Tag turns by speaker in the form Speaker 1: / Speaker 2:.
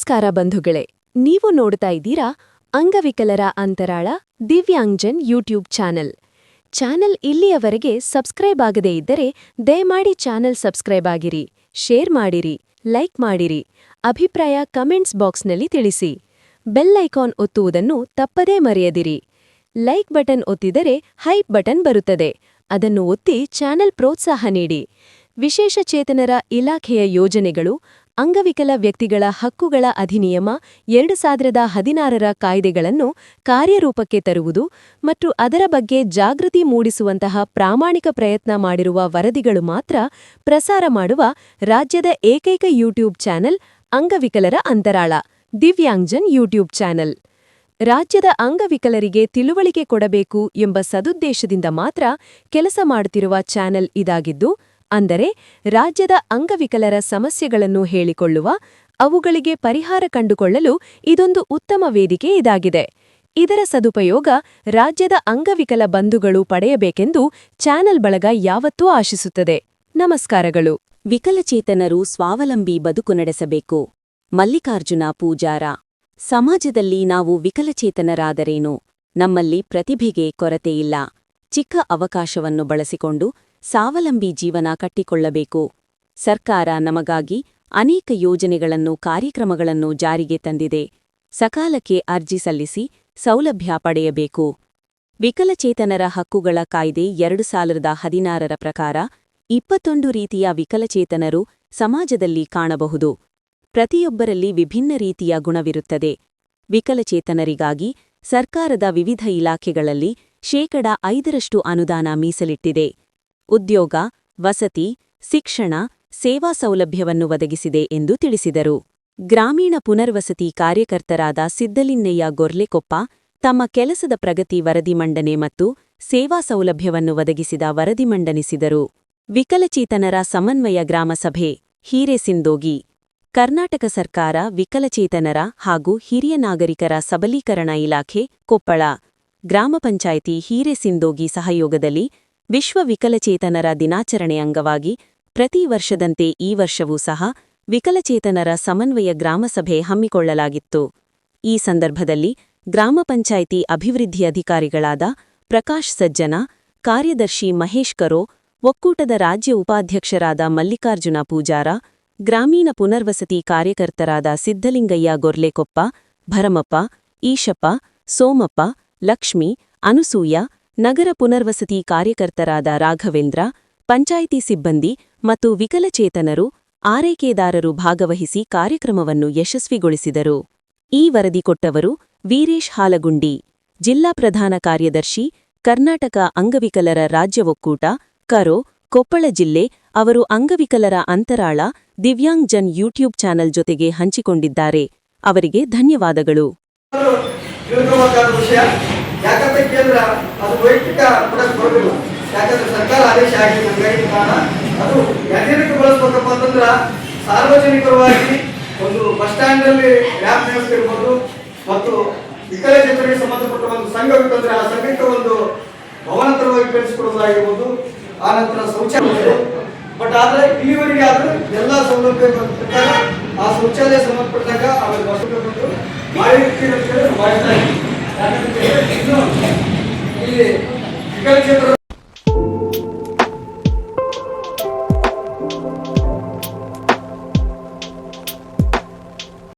Speaker 1: ನಮಸ್ಕಾರ ಬಂಧುಗಳೇ, ನೀವು ನೋಡ್ತಾ ಇದ್ದೀರಾ ಅಂಗವಿಕಲರ ಅಂತರಾಳ ದಿವ್ಯಾಂಗ್ಜನ್ ಯೂಟ್ಯೂಬ್ ಚಾನೆಲ್ ಇಲ್ಲಿಯವರೆಗೆ ಸಬ್ಸ್ಕ್ರೈಬ್ ಆಗದೇ ಇದ್ದರೆ ದಯಮಾಡಿ ಚಾನೆಲ್ ಸಬ್ಸ್ಕ್ರೈಬ್ ಆಗಿರಿ, ಶೇರ್ ಮಾಡಿರಿ, ಲೈಕ್ ಮಾಡಿರಿ, ಅಭಿಪ್ರಾಯ ಕಮೆಂಟ್ಸ್ ಬಾಕ್ಸ್ನಲ್ಲಿ ತಿಳಿಸಿ. ಬೆಲ್ ಐಕಾನ್ ಒತ್ತುವುದನ್ನು ತಪ್ಪದೇ ಮರೆಯದಿರಿ. ಲೈಕ್ ಬಟನ್ ಒತ್ತಿದರೆ ಹೈಪ್ ಬಟನ್ ಬರುತ್ತದೆ, ಅದನ್ನು ಒತ್ತಿ ಚಾನೆಲ್ ಪ್ರೋತ್ಸಾಹ ನೀಡಿ. ವಿಶೇಷ ಚೇತನರ ಇಲಾಖೆಯ ಯೋಜನೆಗಳು, ಅಂಗವಿಕಲ ವ್ಯಕ್ತಿಗಳ ಹಕ್ಕುಗಳ ಅಧಿನಿಯಮ 2016ರ ಕಾಯ್ದೆಗಳನ್ನು ಕಾರ್ಯರೂಪಕ್ಕೆ ತರುವುದು ಮತ್ತು ಅದರ ಬಗ್ಗೆ ಜಾಗೃತಿ ಮೂಡಿಸುವಂತಹ ಪ್ರಾಮಾಣಿಕ ಪ್ರಯತ್ನ ಮಾಡಿರುವ ವರದಿಗಳು ಮಾತ್ರ ಪ್ರಸಾರ ಮಾಡುವ ರಾಜ್ಯದ ಏಕೈಕ ಯೂಟ್ಯೂಬ್ ಚಾನೆಲ್ ಅಂಗವಿಕಲರ ಅಂತರಾಳ ದಿವ್ಯಾಂಗ್ಜನ್ ಯೂಟ್ಯೂಬ್ ಚಾನೆಲ್. ರಾಜ್ಯದ ಅಂಗವಿಕಲರಿಗೆ ತಿಳುವಳಿಕೆ ಕೊಡಬೇಕು ಎಂಬ ಸದುದ್ದೇಶದಿಂದ ಮಾತ್ರ ಕೆಲಸ ಮಾಡುತ್ತಿರುವ ಚಾನೆಲ್ ಇದಾಗಿದ್ದು, ಅಂದರೆ ರಾಜ್ಯದ ಅಂಗವಿಕಲರ ಸಮಸ್ಯೆಗಳನ್ನು ಹೇಳಿಕೊಳ್ಳುವ, ಅವುಗಳಿಗೆ ಪರಿಹಾರ ಕಂಡುಕೊಳ್ಳಲು ಇದೊಂದು ಉತ್ತಮ ವೇದಿಕೆ ಇದಾಗಿದೆ. ಇದರ ಸದುಪಯೋಗ ರಾಜ್ಯದ ಅಂಗವಿಕಲ ಬಂಧುಗಳು ಪಡೆಯಬೇಕೆಂದು ಚಾನೆಲ್ ಬಳಗ ಯಾವತ್ತೂ ಆಶಿಸುತ್ತದೆ. ನಮಸ್ಕಾರಗಳು.
Speaker 2: ವಿಕಲಚೇತನರು ಸ್ವಾವಲಂಬಿ ಬದುಕು ನಡೆಸಬೇಕು. ಮಲ್ಲಿಕಾರ್ಜುನ ಪೂಜಾರ. ಸಮಾಜದಲ್ಲಿ ನಾವು ವಿಕಲಚೇತನರಾದರೇನು? ನಮ್ಮಲ್ಲಿ ಪ್ರತಿಭೆಗೆ ಕೊರತೆಯಿಲ್ಲ. ಚಿಕ್ಕ ಅವಕಾಶವನ್ನು ಬಳಸಿಕೊಂಡು ಸ್ವಾವಲಂಬಿ ಜೀವನ ಕಟ್ಟಿಕೊಳ್ಳಬೇಕು. ಸರ್ಕಾರ ನಮಗಾಗಿ ಅನೇಕ ಯೋಜನೆಗಳನ್ನು, ಕಾರ್ಯಕ್ರಮಗಳನ್ನು ಜಾರಿಗೆ ತಂದಿದೆ. ಸಕಾಲಕ್ಕೆ ಅರ್ಜಿ ಸಲ್ಲಿಸಿ ಸೌಲಭ್ಯ ಪಡೆಯಬೇಕು. ವಿಕಲಚೇತನರ ಹಕ್ಕುಗಳ ಕಾಯ್ದೆ 2016ರ ಪ್ರಕಾರ 21 ರೀತಿಯ ವಿಕಲಚೇತನರು ಸಮಾಜದಲ್ಲಿ ಕಾಣಬಹುದು. ಪ್ರತಿಯೊಬ್ಬರಲ್ಲಿ ವಿಭಿನ್ನ ರೀತಿಯ ಗುಣವಿರುತ್ತದೆ. ವಿಕಲಚೇತನರಿಗಾಗಿ ಸರ್ಕಾರದ ವಿವಿಧ ಇಲಾಖೆಗಳಲ್ಲಿ 5% ಅನುದಾನ ಮೀಸಲಿಟ್ಟಿದೆ. ಉದ್ಯೋಗ, ವಸತಿ, ಶಿಕ್ಷಣ, ಸೇವಾ ಸೌಲಭ್ಯವನ್ನು ಒದಗಿಸಿದೆ ಎಂದು ತಿಳಿಸಿದರು. ಗ್ರಾಮೀಣ ಪುನರ್ವಸತಿ ಕಾರ್ಯಕರ್ತರಾದ ಸಿದ್ದಲಿಂಗಯ್ಯ ಗೊರ್ಲೆಕೊಪ್ಪ ತಮ್ಮ ಕೆಲಸದ ಪ್ರಗತಿ ವರದಿ ಮಂಡನೆ ಮತ್ತು ಸೇವಾ ಸೌಲಭ್ಯವನ್ನು ಒದಗಿಸಿದ ವರದಿ ಮಂಡನಿಸಿದರು. ವಿಕಲಚೇತನರ ಸಮನ್ವಯ ಗ್ರಾಮಸಭೆ ಹಿರೇಸಿಂದೋಗಿ. ಕರ್ನಾಟಕ ಸರ್ಕಾರ ವಿಕಲಚೇತನರ ಹಾಗೂ ಹಿರಿಯ ನಾಗರಿಕರ ಸಬಲೀಕರಣ ಇಲಾಖೆ ಕೊಪ್ಪಳ ಗ್ರಾಮ ಪಂಚಾಯಿತಿ ಹಿರೇಸಿಂದೋಗಿ ಸಹಯೋಗದಲ್ಲಿ ವಿಶ್ವ ವಿಕಲಚೇತನರ ದಿನಾಚರಣೆ ಅಂಗವಾಗಿ ಪ್ರತಿ ವರ್ಷದಂತೆ ಈ ವರ್ಷವೂ ಸಹ ವಿಕಲಚೇತನರ ಸಮನ್ವಯ ಗ್ರಾಮಸಭೆ ಹಮ್ಮಿಕೊಳ್ಳಲಾಗಿತ್ತು. ಈ ಸಂದರ್ಭದಲ್ಲಿ ಗ್ರಾಮ ಪಂಚಾಯಿತಿ ಅಭಿವೃದ್ಧಿ ಅಧಿಕಾರಿಗಳಾದ ಪ್ರಕಾಶ್ ಸಜ್ಜನ, ಕಾರ್ಯದರ್ಶಿ ಮಹೇಶ್ ಕರೋ, ಒಕ್ಕೂಟದ ರಾಜ್ಯ ಉಪಾಧ್ಯಕ್ಷರಾದ ಮಲ್ಲಿಕಾರ್ಜುನ ಪೂಜಾರ, ಗ್ರಾಮೀಣ ಪುನರ್ವಸತಿ ಕಾರ್ಯಕರ್ತರಾದ ಸಿದ್ದಲಿಂಗಯ್ಯ ಗೊರ್ಲೆಕೊಪ್ಪ, ಭರಮಪ್ಪ, ಈಶಪ್ಪ, ಸೋಮಪ್ಪ, ಲಕ್ಷ್ಮಿ, ಅನುಸೂಯ, ನಗರ ಪುನರ್ವಸತಿ ಕಾರ್ಯಕರ್ತರಾದ ರಾಘವೇಂದ್ರ, ಪಂಚಾಯಿತಿ ಸಿಬ್ಬಂದಿ ಮತ್ತು ವಿಕಲಚೇತನರು, ಆರೈಕೆದಾರರು ಭಾಗವಹಿಸಿ ಕಾರ್ಯಕ್ರಮವನ್ನು ಯಶಸ್ವಿಗೊಳಿಸಿದರು. ಈ ವರದಿ ಕೊಟ್ಟವರು ವೀರೇಶ್ ಹಾಲಗುಂಡಿ, ಜಿಲ್ಲಾ ಪ್ರಧಾನ ಕಾರ್ಯದರ್ಶಿ, ಕರ್ನಾಟಕ ಅಂಗವಿಕಲರ ರಾಜ್ಯ ಒಕ್ಕೂಟ, ಕರೋ, ಕೊಪ್ಪಳ ಜಿಲ್ಲೆ. ಅವರು ಅಂಗವಿಕಲರ ಅಂತರಾಳ ದಿವ್ಯಾಂಗ್ಜನ್ ಯೂಟ್ಯೂಬ್ ಚಾನೆಲ್ ಜೊತೆಗೆ ಹಂಚಿಕೊಂಡಿದ್ದಾರೆ. ಅವರಿಗೆ ಧನ್ಯವಾದಗಳು.
Speaker 3: ಯಾಕಂತ ಕೇಳಿದ್ರೆ ಅದು ವೈಯಕ್ತಿಕ ಕೊಡಕ್ಕೆ ಬರಬೇಕು. ಯಾಕಂದ್ರೆ ಸರ್ಕಾರ ಆದೇಶ ಆಗಿದೆ, ಅದು ಯಾಕೆ ಬಳಸ್ಬೇಕಪ್ಪ ಅಂತಂದ್ರೆ ಸಾರ್ವಜನಿಕವಾಗಿ ಒಂದು ಬಸ್ ಸ್ಟ್ಯಾಂಡಲ್ಲಿ ರ್ಯಾಂಪ್ ವ್ಯವಸ್ಥೆ ಇರ್ಬೋದು, ಮತ್ತು ವಿಕಲಚೇತನರಿಗೆ ಸಂಬಂಧಪಟ್ಟ ಒಂದು ಸಂಘ ಬಿಟ್ಟಂದ್ರೆ ಆ ಸಂಘಕ್ಕೆ ಒಂದು ಭವನಂತರವಾಗಿ ಕಳಿಸಿಕೊಡೋದಾಗಿರ್ಬೋದು, ಆ ನಂತರ ಶೌಚಾಲಯ. ಬಟ್ ಆದರೆ ಇಲ್ಲಿವರೆಗೆ ಆದರೂ ಎಲ್ಲ ಸೌಲಭ್ಯ ಪ್ರಕಾರ ಆ ಶೌಚಾಲಯ ಸಂಬಂಧಪಟ್ಟಾಗ ಆಮೇಲೆ ಬಸ್ಸು ಮಾಡಿರ್ತೀರಿ ಅಂತ ಹೇಳಿ ಭಾವಿಸ್ತಾ ಇದ್ದೀವಿ. ಇಲ್ಲಿ ವಿಕಲಚೇತನ